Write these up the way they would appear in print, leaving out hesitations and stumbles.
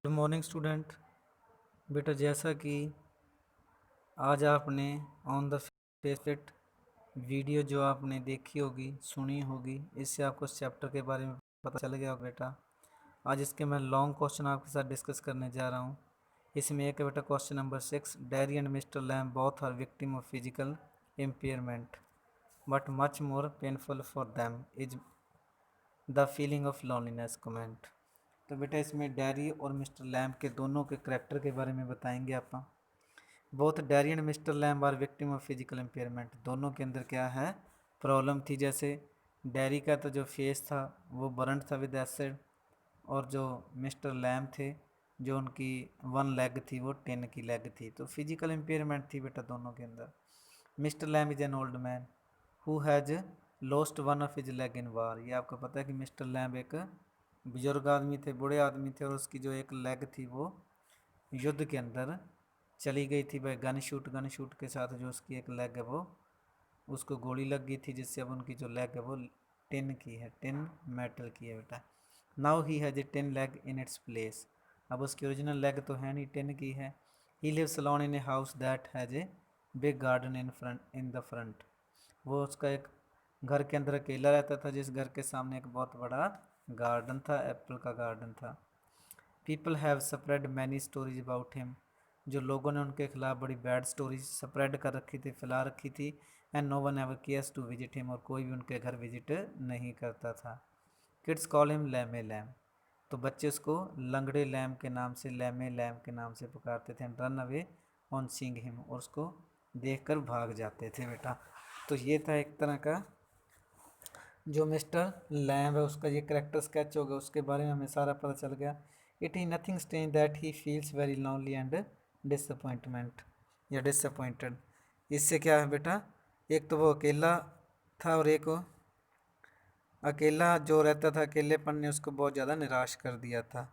Good morning student. बेटा जैसा कि आज आपने ऑन द फेस वीडियो जो आपने देखी होगी सुनी होगी, इससे आपको इस चैप्टर के बारे में पता चल गया होगा। बेटा आज इसके मैं लॉन्ग क्वेश्चन आपके साथ डिस्कस करने जा रहा हूँ। इसमें एक है बेटा question number 6, Derry and mister Lamb both are victim of physical impairment but much more painful for them is the feeling of loneliness comment. तो बेटा इसमें डैरी और मिस्टर लैम्ब के दोनों के करेक्टर के बारे में बताएंगे आप। Both Derry and mister Lamb are victim of physical impairment. दोनों के अंदर क्या है, प्रॉब्लम थी। जैसे डैरी का तो जो फेस था वो बर्न था विद एसिड, और जो मिस्टर लैम्ब थे जो उनकी वन लेग थी वो 10 की लेग थी। तो फिजिकल इम्पेयरमेंट थी बेटा दोनों के अंदर। Mister lamb is an old man who has lost one of his leg in war. ये आपको पता है कि मिस्टर लैम्ब एक बुजुर्ग आदमी थे, बूढ़े आदमी थे, और उसकी जो एक लेग थी वो युद्ध के अंदर चली गई थी भाई। गन शूट के साथ जो उसकी एक लेग है वो उसको गोली लग गई थी, जिससे अब उनकी जो लेग है वो टिन की है, टिन मेटल की है बेटा। Now he has A tin leg in its place. अब उसकी ओरिजिनल लेग तो है नहीं, टिन की है। He lives alone in a house that has a big garden in the front. वो उसका एक घर के अंदर अकेला रहता था, जिस घर के सामने एक बहुत बड़ा गार्डन था, एप्पल का गार्डन था। People have spread many stories about him. जो लोगों ने उनके खिलाफ बड़ी बैड स्टोरीज स्प्रेड कर रखी थी, फैला रखी थी। And no one ever cares to visit him, और कोई भी उनके घर विजिट नहीं करता था। Kids call him Lamey Lamb. तो बच्चे उसको लंगड़े लैम के नाम से, लैमे लैम के नाम से पुकारते थे। And run away on seeing him, और उसको देखकर भाग जाते थे बेटा। तो ये था एक तरह का जो मिस्टर लैम्ब है उसका ये करेक्टर स्केच हो गया, उसके बारे में हमें सारा पता चल गया। It is nothing strange that he feels very lonely and disappointment या डिसअपॉइंटेड। इससे क्या है बेटा, एक तो वो अकेला था, और एक वो अकेला जो रहता था, अकेलेपन ने उसको बहुत ज़्यादा निराश कर दिया था।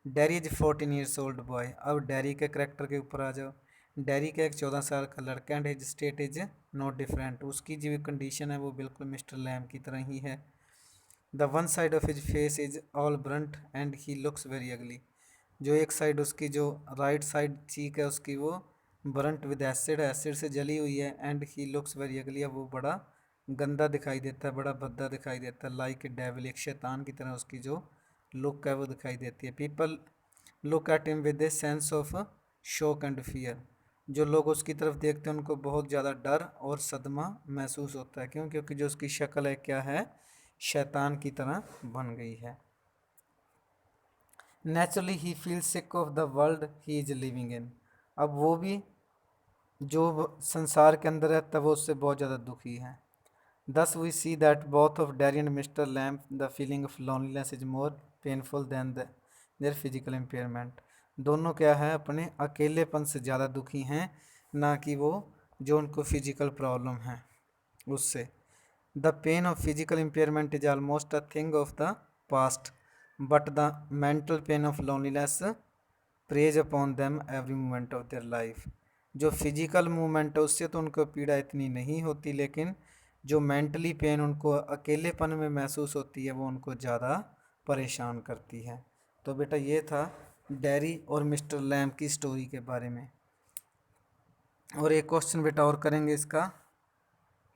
Dairy is 14 years old boy. अब डैरी के करेक्टर के ऊपर आ जाओ। डैरी का एक 14 साल का लड़का, and his state is not different. उसकी जो कंडीशन है वो बिल्कुल मिस्टर लैम की तरह ही है। The one side of his face is all Brunt and he looks very ugly. जो एक साइड उसकी जो राइट साइड चीक है उसकी वो ब्रंट विद एसिड, एसिड से जली हुई है। And he looks very ugly, अब वो बड़ा गंदा दिखाई देता है, बड़ा भद्दा दिखाई देता है। लाइक ए डेविल, एक शैतान की तरह उसकी जो लुक है वो दिखाई देती है। People look at him with a sense of shock and fear. जो लोग उसकी तरफ देखते हैं उनको बहुत ज़्यादा डर और सदमा महसूस होता है। क्यों? क्योंकि जो उसकी शक्ल है क्या है, शैतान की तरह बन गई है। Naturally he feel sick of the world he is living in. अब वो भी जो संसार के अंदर रहता है वो उससे बहुत ज़्यादा दुखी है। Thus we see that both of Derry and Mr. Lamb, the feeling of loneliness is more painful than their physical impairment. दोनों क्या है, अपने अकेलेपन से ज़्यादा दुखी हैं, ना कि वो जो उनको फिजिकल प्रॉब्लम है उससे। The pain of physical impairment is almost a thing of the past, but the mental pain of loneliness praise upon them every moment of their life. जो फिजिकल मूवमेंट है उससे तो उनको पीड़ा इतनी नहीं होती, लेकिन जो मेंटली पेन उनको अकेलेपन में महसूस होती है वो उनको ज़्यादा परेशान करती है। तो बेटा ये था डैरी और मिस्टर लैम्ब की स्टोरी के बारे में। और एक क्वेश्चन बेटा और करेंगे इसका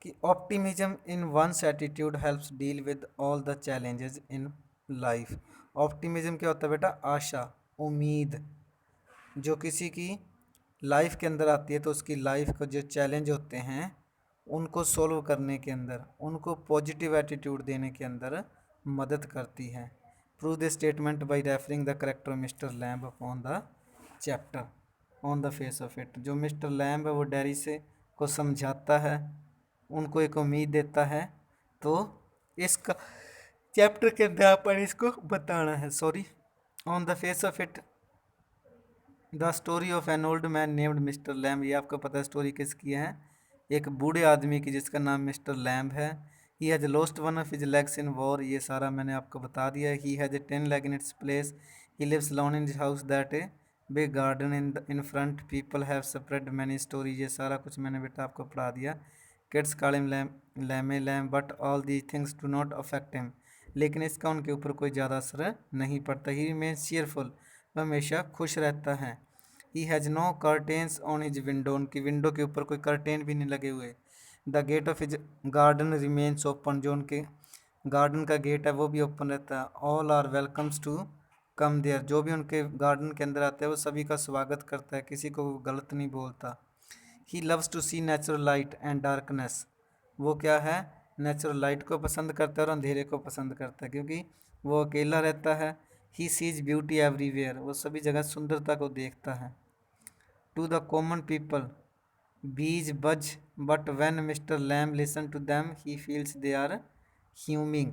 कि optimism in one's attitude helps deal with all the challenges in life. Optimism क्या होता है बेटा? आशा, उम्मीद। जो किसी की लाइफ के अंदर आती है तो उसकी लाइफ को जो चैलेंज होते हैं उनको सॉल्व करने के अंदर, उनको पॉजिटिव एटीट्यूड देने के अंदर मदद करती है। Prove the statement by referring the character mister lamb upon the chapter on the face of it. जो मिस्टर लैम्ब है वो डैरी से को समझाता है, उनको एक उम्मीद देता है। तो इसका चैप्टर के अंदर अपन इसको बताना है। Sorry, on the face of it the story of N old man named mister lamb. ये आपको पता है स्टोरी किसकी है? एक बूढ़े आदमी की जिसका नाम मिस्टर लैम्ब है। He has lost one of his legs in war. ये सारा मैंने आपको बता दिया है। He has a 10 leg in its place. He lives alone in house that a big garden in front. People have spread many stories. ये सारा कुछ मैंने बेटा आपको पढ़ा दिया। Kids call him Lamey Lamb but all these things do not affect him. लेकिन इसका उनके ऊपर कोई ज़्यादा असर नहीं पड़ता। ही रिमेन्स चीयरफुल वह हमेशा खुश रहता है। He has no curtains on his window, उनकी विंडो के ऊपर कोई कर्टेन भी नहीं लगे हुए। The gate of his garden remains open, जो उनके गार्डन का गेट है वो भी ओपन रहता है। All are welcomes to come there, जो भी उनके गार्डन के अंदर आता है वो सभी का स्वागत करता है, किसी को गलत नहीं बोलता। He loves to see natural light and darkness, वो क्या है, नेचुरल लाइट को पसंद करता है और अंधेरे को पसंद करता है, क्योंकि वो अकेला रहता है। ही सीज ब्यूटी एवरीवेयर, वो सभी जगह सुंदरता को देखता है। To the common people bees buzz, but when Mr. Lamb listens to them, he feels they are humming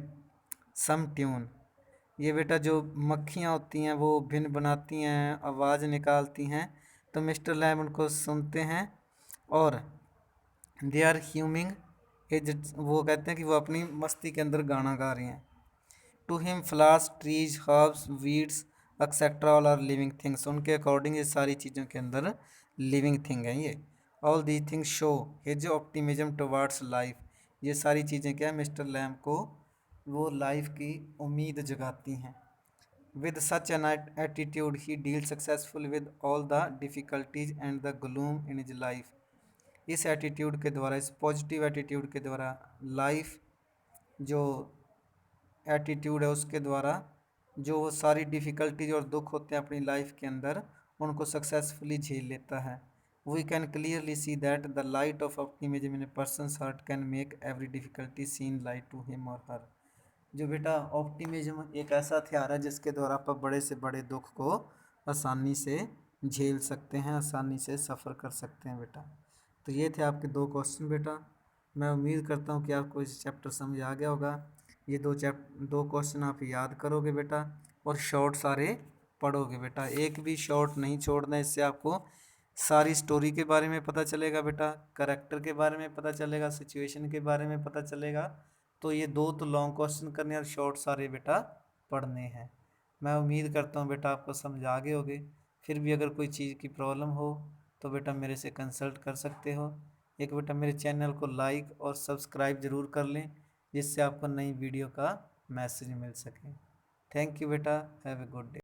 some tune. ये बेटा जो मक्खियाँ होती हैं वो भिन्न बनाती हैं, आवाज़ निकालती हैं, तो मिस्टर लैम्ब उनको सुनते हैं और दे आर ह्यूमिंग, वो कहते हैं कि वो अपनी मस्ती के अंदर गाना गा रही हैं। To him flowers, trees, herbs, weeds etcetera all are living things, उनके अकॉर्डिंग ये सारी चीज़ों के अंदर लिविंग थिंग हैं ये। All the things show his optimism towards life, ये सारी चीज़ें क्या है, मिस्टर लैम्ब को वो लाइफ की उम्मीद जगाती हैं। With such an attitude he deal successful with all the difficulties and the gloom in his life, इस एटीट्यूड के द्वारा, इस पॉजिटिव एटीट्यूड के द्वारा, लाइफ जो एटीट्यूड है उसके द्वारा, जो वो सारी डिफ़िकल्टीज और दुख होते हैं अपनी लाइफ के अंदर उनको सक्सेसफुली झेल लेता है। We can clearly see that the light of optimism in a person's heart can make every difficulty seem light to him और हर, जो बेटा ऑप्टिमिज्म एक ऐसा हथियार है जिसके द्वारा आप बड़े से बड़े दुख को आसानी से झेल सकते हैं, आसानी से सफ़र कर सकते हैं बेटा। तो ये थे आपके 2 क्वेश्चन बेटा। मैं उम्मीद करता हूँ कि आपको इस चैप्टर समझ आ गया होगा। ये 2 क्वेश्चन आप याद करोगे बेटा और शॉर्ट सारे पढ़ोगे बेटा, एक भी शॉर्ट नहीं छोड़ना, इससे आपको सारी स्टोरी के बारे में पता चलेगा बेटा, करेक्टर के बारे में पता चलेगा, सिचुएशन के बारे में पता चलेगा। तो ये 2 तो लॉन्ग क्वेश्चन करने और शॉर्ट सारे बेटा पढ़ने हैं। मैं उम्मीद करता हूँ बेटा आपको समझ आ गए होगे। फिर भी अगर कोई चीज़ की प्रॉब्लम हो तो बेटा मेरे से कंसल्ट कर सकते हो। एक बेटा मेरे चैनल को लाइक और सब्सक्राइब ज़रूर कर लें, जिससे आपको नई वीडियो का मैसेज मिल सके। थैंक यू बेटा, हैव ए गुड डे।